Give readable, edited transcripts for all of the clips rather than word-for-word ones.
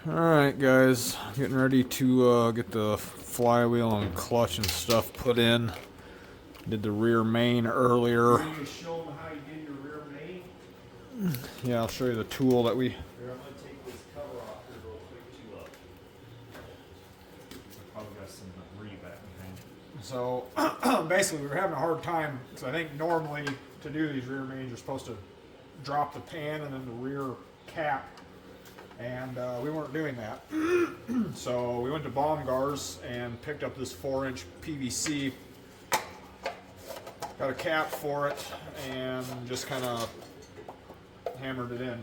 Alright guys, getting ready to get the flywheel and clutch and stuff put in. Did the rear main earlier. Can you show them how you did your rear main? Yeah, I'll show you the tool that we... Here, I'm going to take this cover off here real quick too. I probably got some debris back behind. So, basically we were having a hard time, because I think normally to do these rear mains you're supposed to drop the pan and then the rear cap. And we weren't doing that. So we went to Baumgar's and picked up this 4-inch PVC. Got a cap for it and just kind of hammered it in.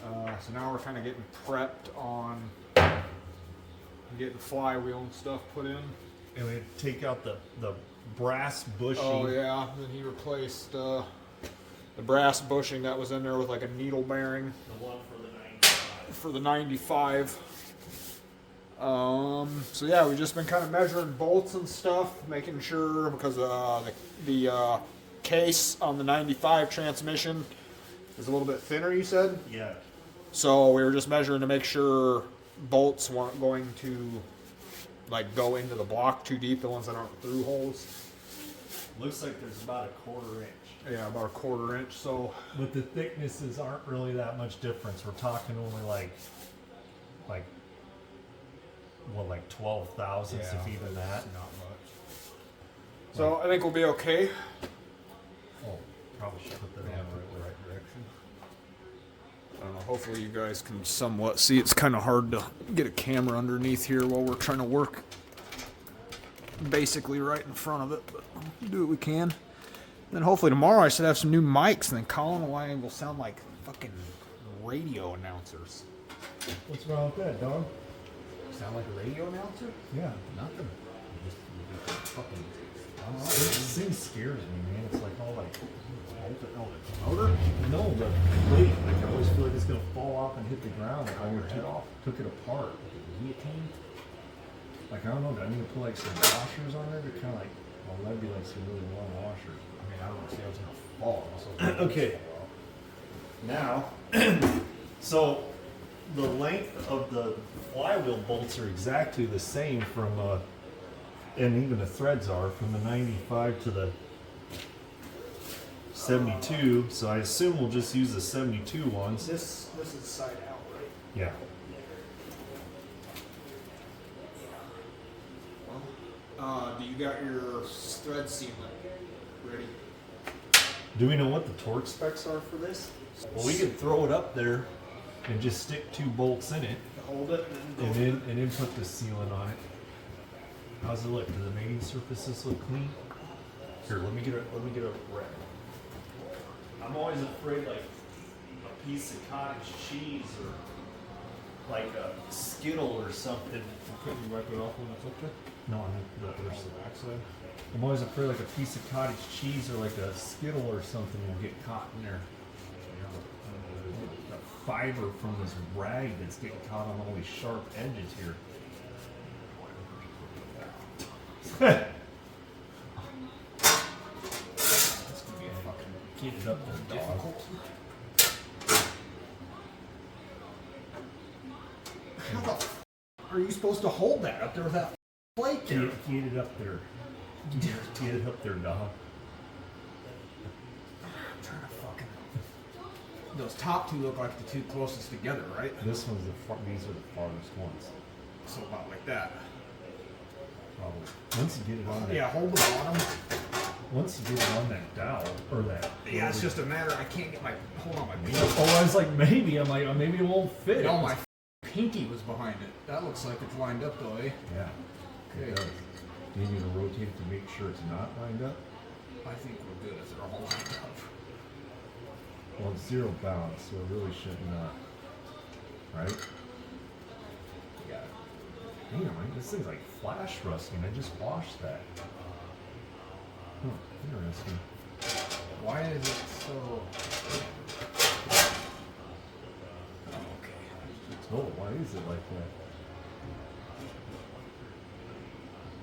So now we're kind of getting prepped on getting flywheel and stuff put in. And we had to take out the brass bushing. Oh yeah, then he replaced the brass bushing that was in there with like a needle bearing. The one for the 95. For the 95. So yeah, we've just been kind of measuring bolts and stuff, making sure, because the case on the 95 transmission is a little bit thinner, you said? Yeah. So we were just measuring to make sure bolts weren't going to like go into the block too deep, the ones that aren't through holes. Looks like there's about a 1/4 inch. Yeah, about a 1/4 inch. So, but the thicknesses aren't really that much difference. We're talking only like 12 thousandths, if even that. Not much. So I think we'll be okay. Oh, probably should put that in the right direction. I don't know, hopefully you guys can somewhat see. It's kind of hard to get a camera underneath here while we're trying to work basically right in front of it, but we'll do what we can. Then hopefully tomorrow I should have some new mics, and then Colin and I will sound like fucking radio announcers. What's wrong with that, dog? Sound like a radio announcer? Yeah. Nothing. Just fucking... This thing scares me, man. It's like all like... Motor? No, the plate. Like I always feel like it's gonna fall off and hit the ground. Like I took it apart. Guillotine? Like I don't know. Do I need to put like some washers on there to kind of like? Well, that'd be like some really long washers. I mean, I don't see how it's gonna fall. Okay. Now, so the length of the flywheel bolts are exactly the same from, and even the threads are from the 95 to the 72. So I assume we'll just use the 72 ones. This is side out, right? Yeah. Do you got your thread sealant ready? Do we know what the torque specs are for this? Well, we can throw it up there and just stick 2 bolts in it, Hold it and then put the sealant on it. How's it look? Do the mating surfaces look clean? Here, let me get a wrap. I'm always afraid like a piece of cottage cheese or like a Skittle or something. Couldn't you wipe it off when it's up there? No, I mean the backside. I'm always afraid like a piece of cottage cheese or like a Skittle or something will get caught in there. The fiber from this rag that's getting caught on all these sharp edges here. That's gonna be a fucking Get it up there, dog. difficult. How the f are you supposed to hold that up there with that plate there? Get it up there. Get it up there, dog. I'm trying to fucking... Those top two look like the two closest together, right? This one's these are the farthest ones. So about like that. Probably. Once you get it on that, Yeah, hold the bottom. once you get it on that dowel or that. Yeah, it's just a matter. I can't get my hold on my pinky. Oh, I was like, maybe. I'm like, oh, maybe it won't fit. No, my pinky was behind it. That looks like it's lined up though, eh? Yeah. Okay. It does. You need to rotate it to make sure it's not lined up. I think we're good if they're all lined up. Well, it's 0 balance, so it really should not. Right? Yeah. Damn, right? This thing's like flash rusting. I just washed that. Huh, interesting. Why is it so... Okay. Oh, why is it like that?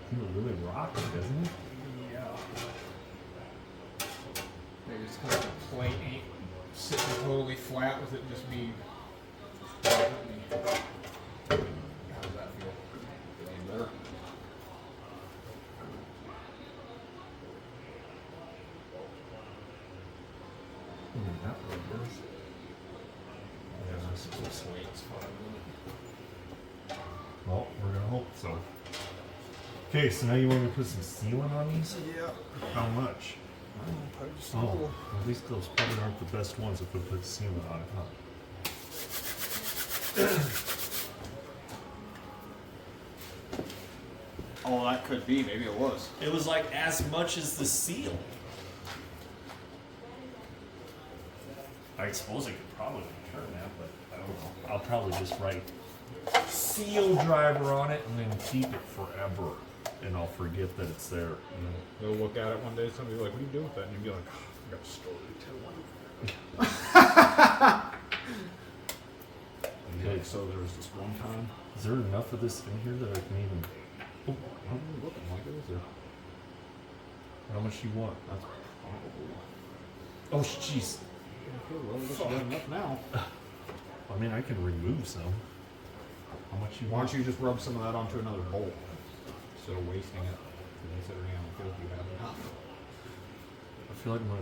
He really rock it, doesn't he? Yeah. Maybe it's because the plate ain't sitting totally flat with it just being... That's fine. Well, we're gonna hope so. Okay, so now you want me to put some sealant on these? Yeah. How much? Probably just a Oh, little. well, at least those probably aren't the best ones if we put sealant on it, huh? Oh, that could be. Maybe it was. It was like as much as the seal. I suppose I could probably return that, but I don't know. I'll probably just write seal driver on it and then keep it forever. And I'll forget that it's there. They'll look at it one day, somebody will be like, what are you doing with that? And you'll be like, oh, I got a story to tell. Okay, so there was this one time. Is there enough of this in here that I can even... Oh, I'm looking like it, is there? how much do you want? That's probably. Oh, jeez. Okay, well, I guess you got enough now. I mean, I can remove some. How much you Why want? don't you just rub some of that onto another bolt instead of wasting it? Considering how good you have enough. I feel like I'm gonna...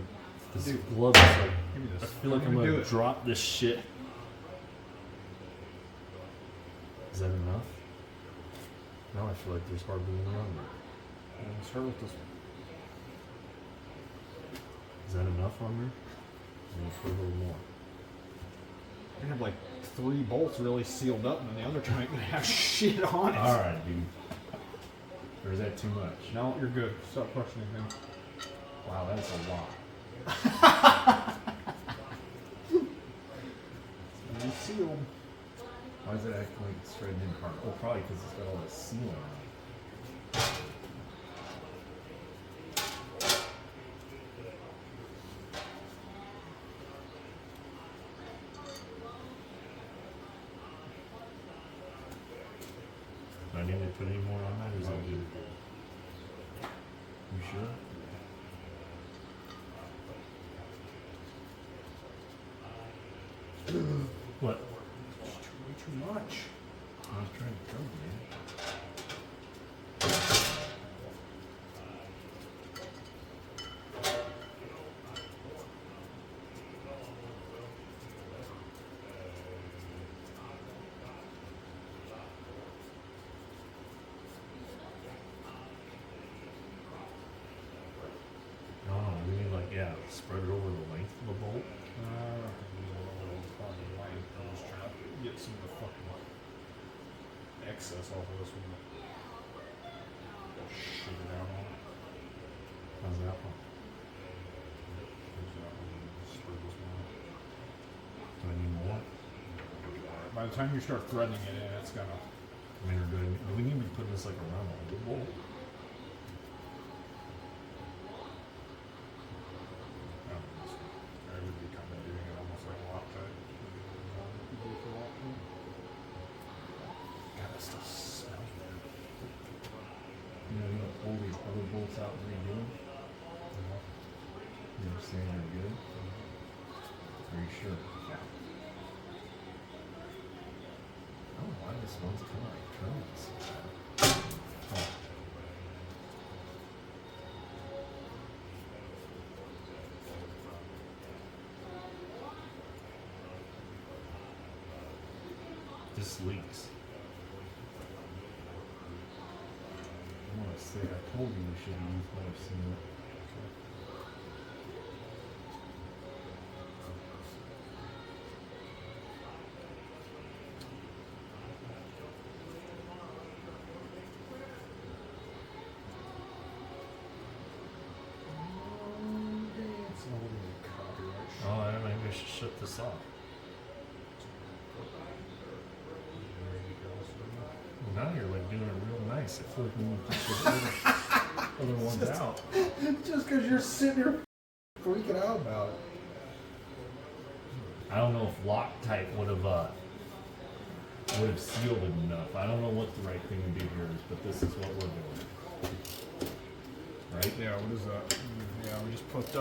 This Dude, glove is like... Give me this. I feel like I'm do gonna it. drop this shit. Is that enough? Now I feel like there's hardly any on there. Let's start with this. Is that enough on there? I'm gonna put a little more. You have like 3 bolts really sealed up, and then the other two ain't gonna have shit on it. Alright, dude. Or is that too much? No, you're good. Stop questioning things. Wow, that's a lot. You sealed. Why is it acting like it's straight in hard? Oh, probably because it's got all this sealant on it. Do I need to put any more on that, or is that good? You sure? What? Way too much. I was trying to tell you, man. Oh, we need like, yeah, spread it over the length of the bolt. I'm just trying to get some of the fucking excess off of this one. Shit it out on it. How's that one? There's that one. Spread this one out. Do I need more? By the time you start threading it in, it's gonna. I mean, or do we need to be putting this like around all the bolt? I would be kind of doing it almost like Loctite. God, that stuff smells weird. You know, you don't pull these other bolts out and redo them? You're saying they're good? Are you sure? Yeah. I don't know why this one's kind of like turns. Oh. This leaks. I want to say, I told you we should use more sealant. Oh, I maybe I should shut this off. Well, now you're like doing it real nice. I feel like we need to put the other ones out. Just because you're sitting here freaking out about it. I don't know if Loctite would have sealed it enough. I don't know what the right thing to do here is, but this is what we're doing. Right? Yeah, what is that? Yeah, we just put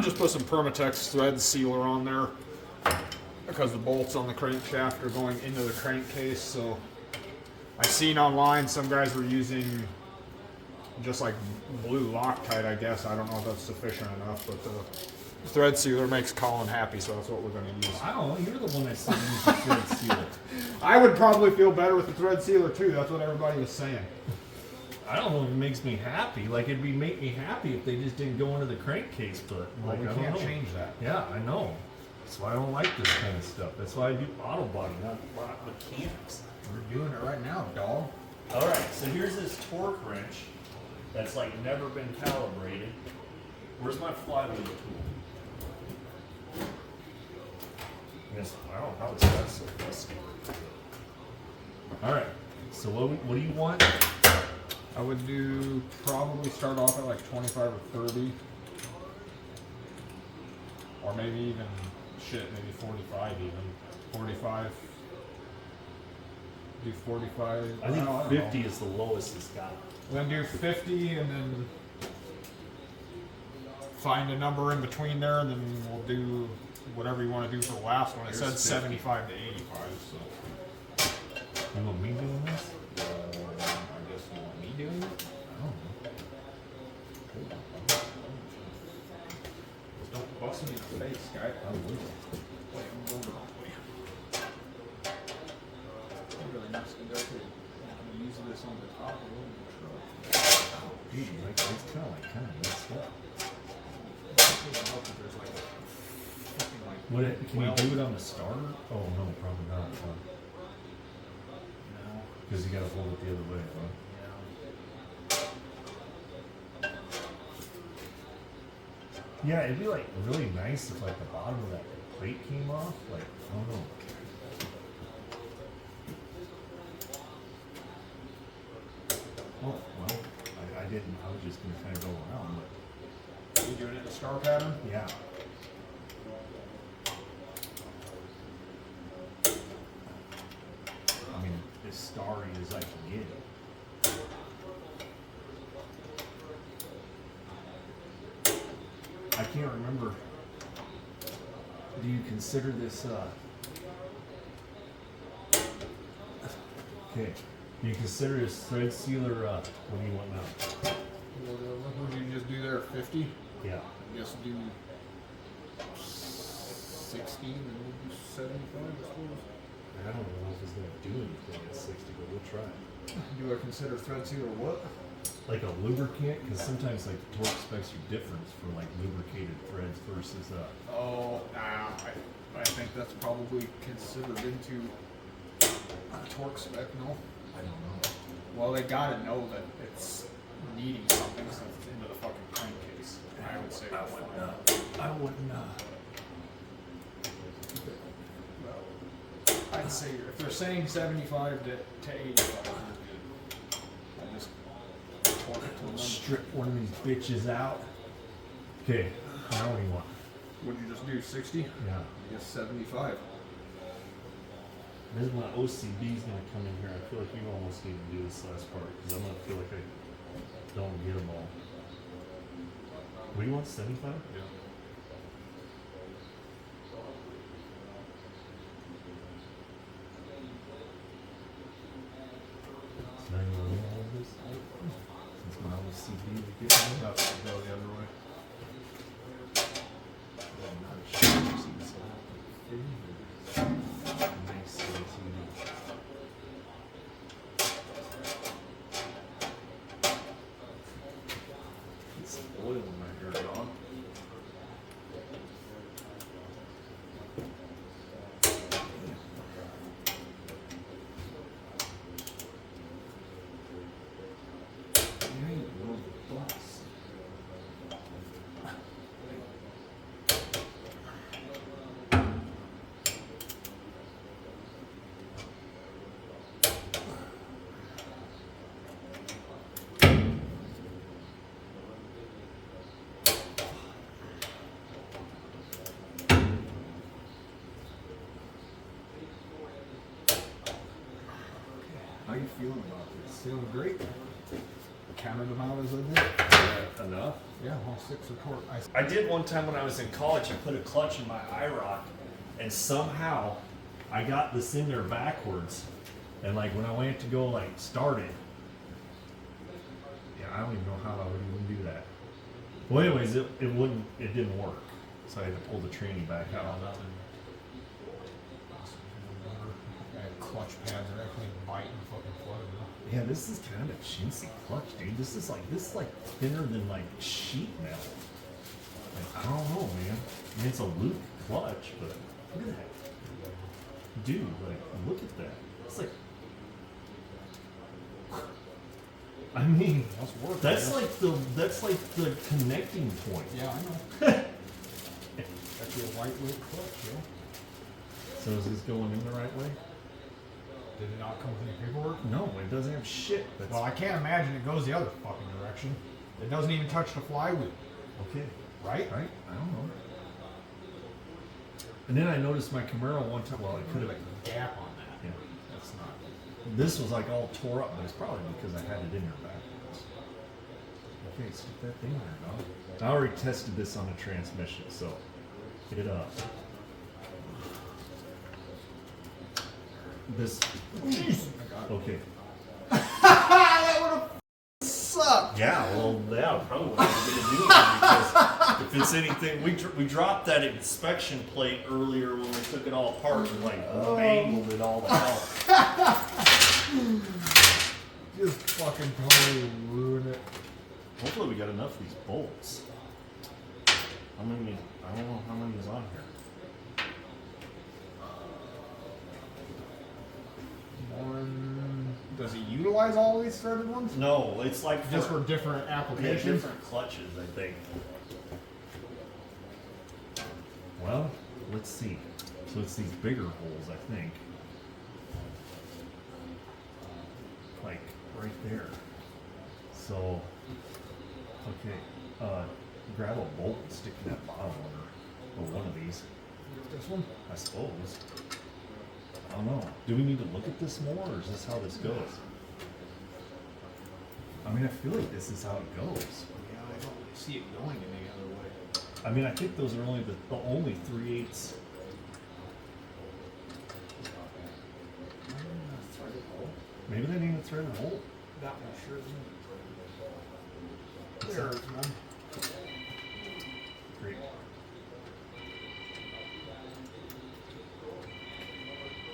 just put some Permatex thread sealer on there because the bolts on the crankshaft are going into the crankcase. So I've seen online some guys were using just like blue Loctite. I guess I don't know if that's sufficient enough, but thread sealer makes Colin happy, so that's what we're going to use. I don't know. You're the one that said use the thread sealer. I would probably feel better with the thread sealer too. That's what everybody was saying. I don't know if it makes me happy. Like it'd make me happy if they just didn't go into the crankcase, but like we I can't don't know. change that. Yeah, I know. That's why I don't like this kind of stuff. That's why I do auto body, not mechanics. We're doing it right now, dog. All right, so here's this torque wrench that's like never been calibrated. Where's my flywheel tool? Yes, I don't know how this guy's so fuzzy. All right, so what do you want? I would do probably start off at like 25 or 30. Or maybe even, maybe 45 even. 45. Do 45. I think don't 50 know. is the lowest it's got. Then do 50 and then find a number in between there, and then we'll do whatever you want to do for the last one. It said 75 to 85, so. You want me doing this? I guess you want me doing it? I don't know. Just don't bust me in the face, guy. I will. Wait, I'm going the wrong way. It really must go to use this on the top of the truck. Dude, like, it's kind of messed up. There's like fucking like. What? Can you do it on the starter? Oh no, probably not. No. Because you got to hold it the other way. Huh? Yeah, it'd be like really nice if like the bottom of that plate came off. Like, I don't know. Oh, well, I didn't. I was just gonna kind of go around, but You doing it in a star pattern? yeah. I mean, as starry as I can get it. I can't remember. Do you consider this, okay. Do you consider this thread sealer, what do you want now? What would you just do there? 50? Yeah. Just do 60 and then we'll do 75, I suppose. I don't know if it's gonna do anything at 60, but we'll try. Do I consider thread sealer what? Like a lubricant, because sometimes like the torque specs are different for like lubricated threads versus Oh, nah, I think that's probably considered into a torque spec, no? I don't know. Well, they gotta know that it's needing something since it's into the fucking crankcase. I would say that's fine. I wouldn't. I'd say if they're saying 75 to 85, you're good. I just torque it to a number. Strip one of these bitches out. Okay, now what do you want? Would you just do 60? Yeah. I guess 75. This is when OCB's gonna come in here. I feel like you almost need to do this last part because I'm gonna feel like I don't get them all. What do you want? 75? Yeah. So now you want to know all of this? Since my OCB would get me. That's to go the other way. Nice OCB. Get some oil in my hair, dog. You ain't no boss. How you feeling about this? Feeling great. Counted them out as I did. Enough? Yeah, all 6 are torque. I did one time when I was in college. I put a clutch in my IROC, and somehow I got this in there backwards. And like when I went to go like start it, yeah, I don't even know how I would even do that. Well, anyways, it didn't work. So I had to pull the tranny back out. Clutch pads are actually biting fucking flood. Yeah, this is kind of a chintzy clutch, dude. This is like thinner than like sheet metal. Like, I don't know, man. I mean, it's a loop clutch, but look at that, dude. Like, look at that. It's like, I mean, that's like the connecting point. Yeah, I know. That's your white loop clutch, yo. So is this going in the right way? Did it not come with any paperwork? No, it doesn't have shit. Well, I can't imagine it goes the other fucking direction. It doesn't even touch the flywheel, okay. right? Right? I don't know. And then I noticed my Camaro one time. Well, it could have. Like a gap on that. Yeah. That's not. This was like all tore up, but it's probably because I had it in there backwards. Okay, stick that thing there, dog. I already tested this on the transmission, so it this. Okay. That would have sucked. Yeah, well, yeah, probably what I'm going to do because if it's anything, we dropped that inspection plate earlier when we took it all apart and like angled it all the hell. Just fucking totally ruin it. Hopefully we got enough of these bolts. How many? I don't know how many is on here. Does it utilize all these threaded ones? No, it's like Just for different yeah, applications? different clutches, I think. Well, let's see. So it's these bigger holes, I think. Like right there. So, okay, grab a bolt and stick in that bottom one or one of these. This one? I suppose. I don't know. Do we need to look at this more, or is this how this goes? I mean, I feel like this is how it goes. Yeah, I don't really see it going any other way. I mean, I think those are only the only 3/8. Maybe they need a threaded hole. That one sure isn't. There's one. Great.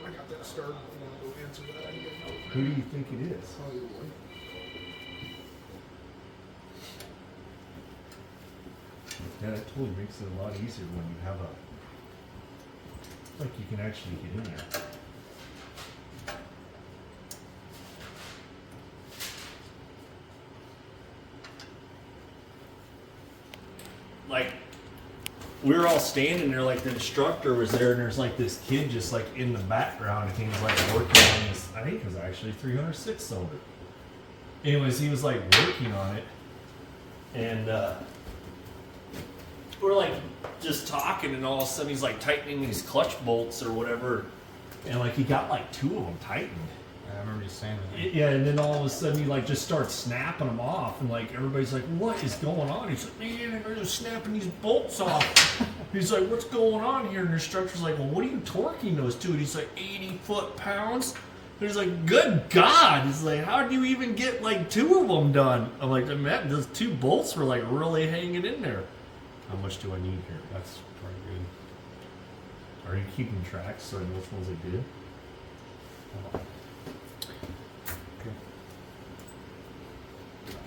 I got that started before I go answer that. I didn't get no. Who do you think it is? Probably. Yeah, that totally makes it a lot easier when you have a, like you can actually get in there. Like, we were all standing there, like the instructor was there, and there's like this kid just like in the background, and he was like working on this, I think it was actually 306 cylinder. Anyways, he was like working on it, and we're like just talking, and all of a sudden he's like tightening these clutch bolts or whatever, and like he got like 2 of them tightened. I remember you saying that. Yeah, and then all of a sudden he like just starts snapping them off, and like everybody's like, "What is going on?" He's like, "Man, they're just snapping these bolts off." He's like, "What's going on here?" And the instructor's like, "Well, what are you torquing those to?" And he's like, 80 foot-pounds. And he's like, "Good God!" He's like, "How do you even get like 2 of them done?" I'm like, "Man, those 2 bolts were like really hanging in there." How much do I need here? That's pretty good. Are you keeping track so I know which ones I did?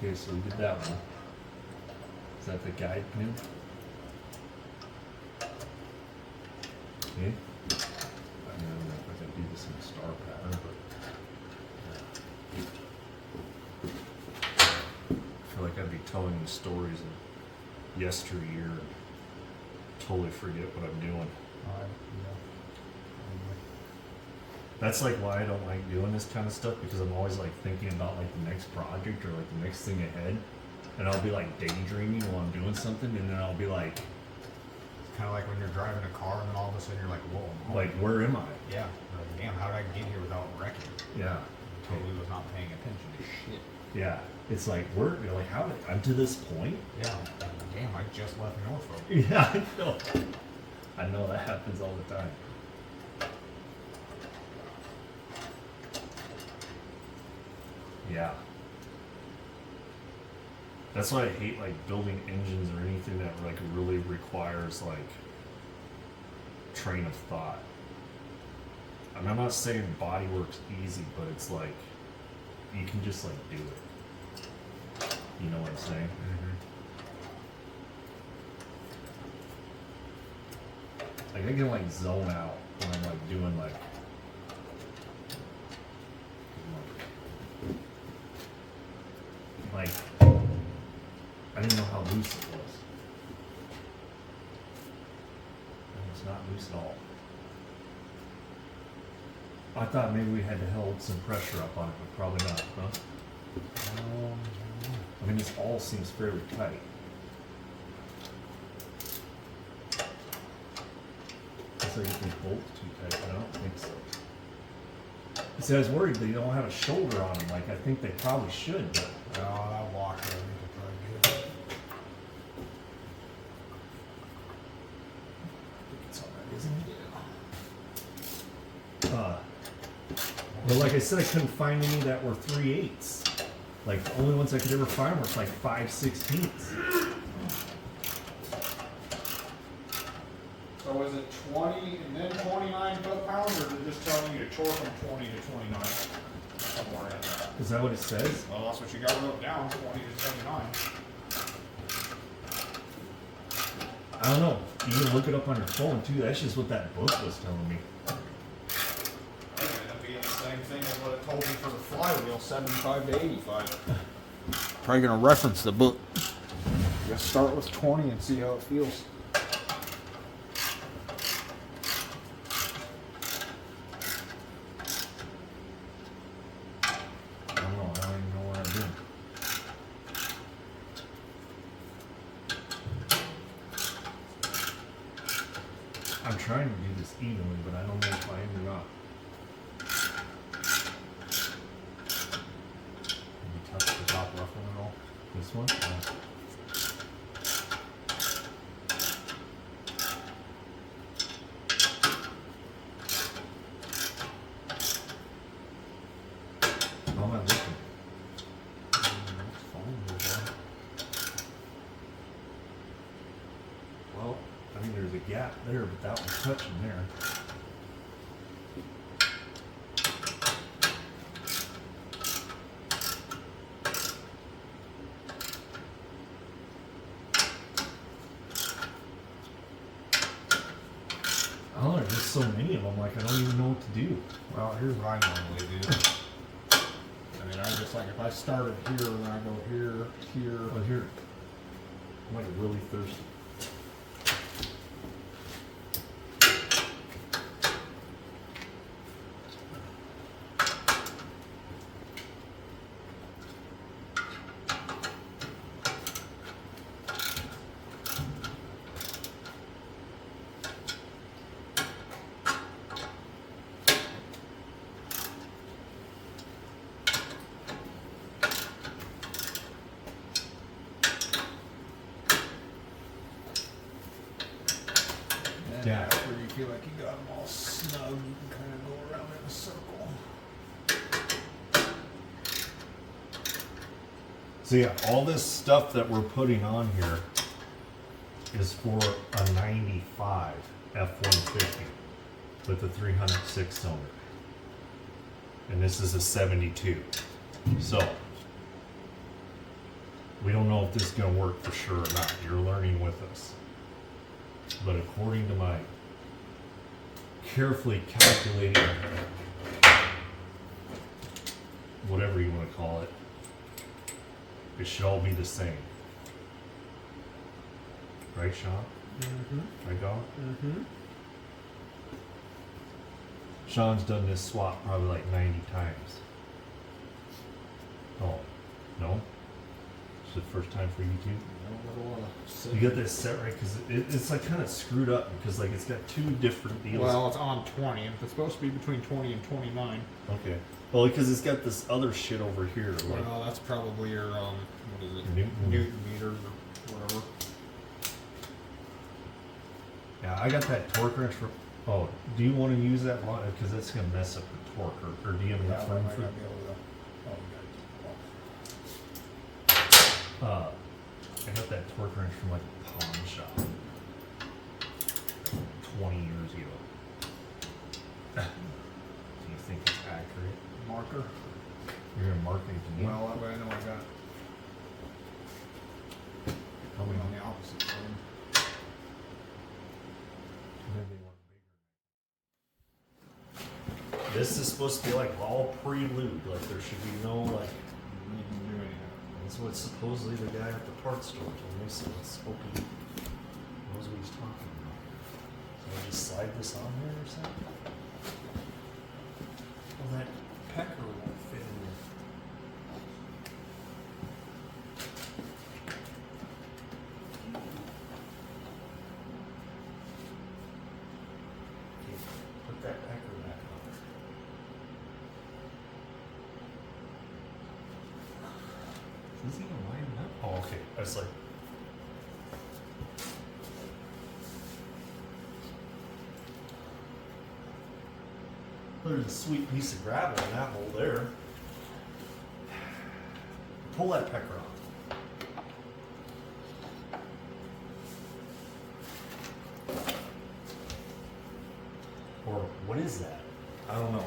Okay, so we did that one. Is that the guide pin? Okay. I don't know if I can do this in a star pattern, but I feel like I'd be telling you stories of yesteryear and totally forget what I'm doing. That's like why I don't like doing this kind of stuff, because I'm always like thinking about like the next project or like the next thing ahead, and I'll be like daydreaming while I'm doing something, and then I'll be like, It's kind of like when you're driving a car and then all of a sudden you're like, whoa. like where am I? Yeah. Like, damn, how did I get here without wrecking? Yeah, Totally was not paying attention to shit. yeah. It's like you're like, how did I'm to this point? Yeah. Damn, I just left Norfolk. Yeah, I know. I know that happens all the time. Yeah. That's why I hate like building engines or anything that like really requires like train of thought. And I'm not saying body work's easy, but it's like you can just like do it. You know what I'm saying? Like I can like zone out when I'm like doing like I didn't know how loose it was. And it's not loose at all. I thought maybe we had to hold some pressure up on it, but probably not, huh? I mean, this all seems fairly tight. Looks like if these bolts too tight, but I don't think so. See, I was worried they don't have a shoulder on them. Like, I think they probably should, but No, that washer, I think will probably do it. it's all right, isn't it? But like I said, I couldn't find any that were 3/8. Like the only ones I could ever find were like 5/16. So was it 20 and then 29 foot-pounds, or is it just telling you to torque them 20 to 29? Somewhere in there. Is that what it says? Well, that's what you got wrote down, 20 to 29. I don't know. You can look it up on your phone too. That's just what that book was telling me. That ended up being the same thing as what it told me for the flywheel, 75 to 85. Probably gonna reference the book. Just start with 20 and see how it feels. I don't know. I don't even know what I'm doing. I'm trying to do this evenly, but I don't know if I am or not. Can you touch the top ruffle at all? This one? How am I looking? Well, I mean, there's a gap there, but that one's touching there. Oh, there's just so many of them, like I don't even know what to do. Well, here's what I normally do. I mean, I just like if I started here and I go here, here. Oh, here. I'm like really thirsty. And Yeah. after you feel like you got them all snug, you can kind of go around in a circle. So yeah, all this stuff that we're putting on here is for a 95 F-150 with a 306 cylinder. And this is a 72. So, we don't know if this is going to work for sure or not. You're learning with us. But according to my carefully calculated, whatever you want to call it, it should all be the same. Right, Sean? Mm-hmm. Right, dog? Mm-hmm. Sean's done this swap probably like 90 times. Oh, no? It's the first time for you too? You got this set right? Because it's like kind of screwed up because like it's got two different deals. Well, it's on 20, and it's supposed to be between 20 and 29. Okay. Well, because it's got this other shit over here. Like, Well, that's probably your, what is it? Newton. Meters or whatever. yeah, I got that torque wrench for. Oh, do you want to use that one? Because that's going to mess up the torque. Or do you have enough room for? I got that torque wrench from like a pawn shop 20 years ago. Do you think it's accurate? Marker. You're gonna mark it to me? Well, that way I know I got it. Tell me On the opposite side. maybe they want bigger. This is supposed to be like all pre-lubed, like there should be no like. You can do anything. That's what supposedly the guy at the parts store told me, so let's hope he knows what he's talking about. So I just slide this on there or something? Well, that pecker won't fit in there. Okay, put that pecker back on. Is he even lining up? Oh, okay. I was like, there's a sweet piece of gravel in that hole there. Pull that pecker off. Or what is that? I don't know.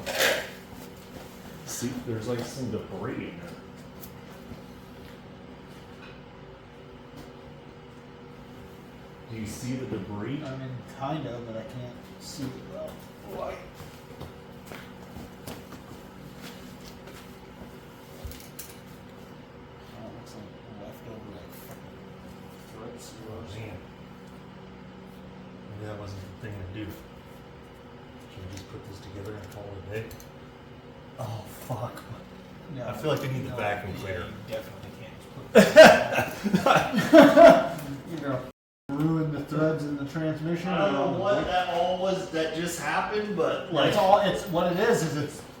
See, there's like some debris in there. Do you see the debris? I mean, kind of, but I can't see it well. Why? Oh, it looks like leftover like fucking threads. Oh, man. Maybe that wasn't the thing to do. Should we just put this together and call it a day? Oh, fuck. No, I feel like I need the vacuum yeah, cleaner. You definitely can't just put you know, ruin the threads in the transmission. I don't know what that all was that just happened, but like, It's all. It's what it is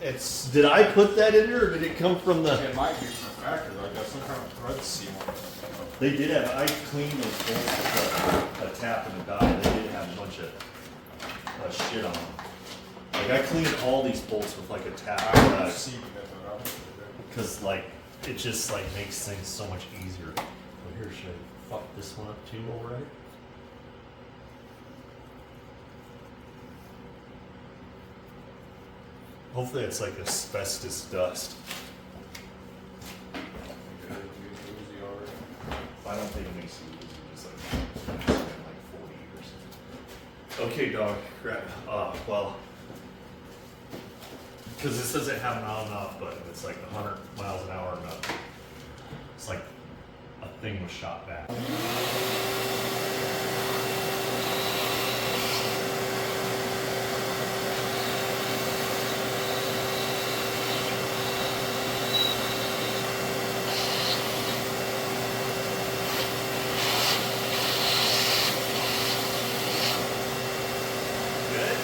it's. did I put that in there or did it come from the? It might be from the factory, like got some kind of thread sealant. They did have, I cleaned those bolts with a tap and a die. They did have a bunch of shit on them. Like I cleaned all these bolts with like a tap and a die. Because like it just like makes things so much easier. But here, should I fuck this one up too already? Hopefully it's like asbestos dust. I don't think it makes you lose it. It's like 40 years. Okay, dog. Crap. Well. Because this doesn't have an on and off button. It's like 100 miles an hour and up. It's like a thing was shot back. Good?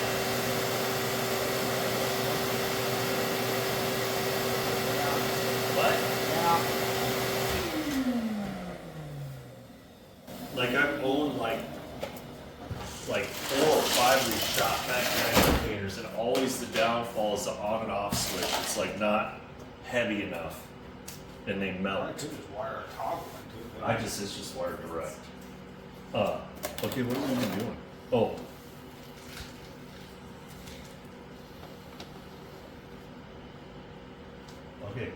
What? Like I've owned like 4 or 5 of these shop back vacuum cleaners, and always the downfall is the on and off switch. It's like not heavy enough, and they I melt. could just wire a toggle into it. It's just wired direct. Okay, what are we even doing? Oh. Okay.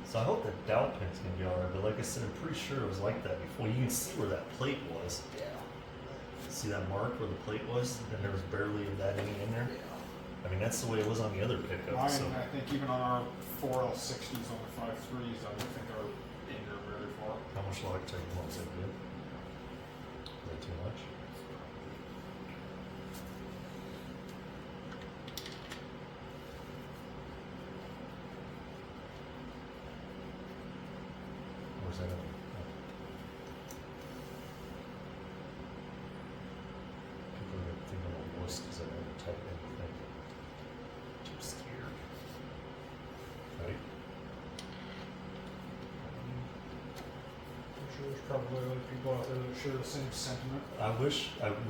So I hope that dowel pin's gonna be alright, but like I said, I'm pretty sure it was like that before. You can see where that plate was. Yeah. See that mark where the plate was? And there was barely that any in there? I mean, that's the way it was on the other pickup, Mine, so. I think even on our 4L60s on the 5.3s, I don't think are in there very far. How much loctite was it good? Is that too much? Or is that a... People are thinking I'm a wuss because I never type anything. Too scared. Right? I'm sure there's probably other people out there that share the same sentiment. I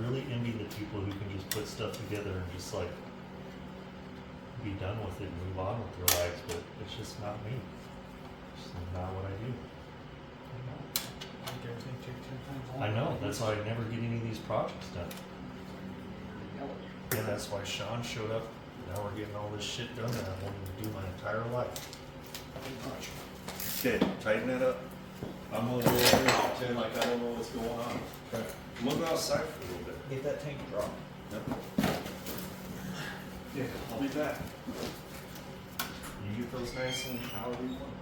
really envy the people who can just put stuff together and just like be done with it and move on with their lives, but it's just not me. It's not what I do. I think everything takes 10 times I longer. know, that's why I never get any of these projects done. And that's why Sean showed up. Now we're getting all this shit done that I wanted to do my entire life. Okay, tighten that up. I'm gonna go over here and pretend like I don't know what's going on. Look outside for a little bit. Get that tank dropped. Yep. Yeah, I'll be back. You get those nice and however you want.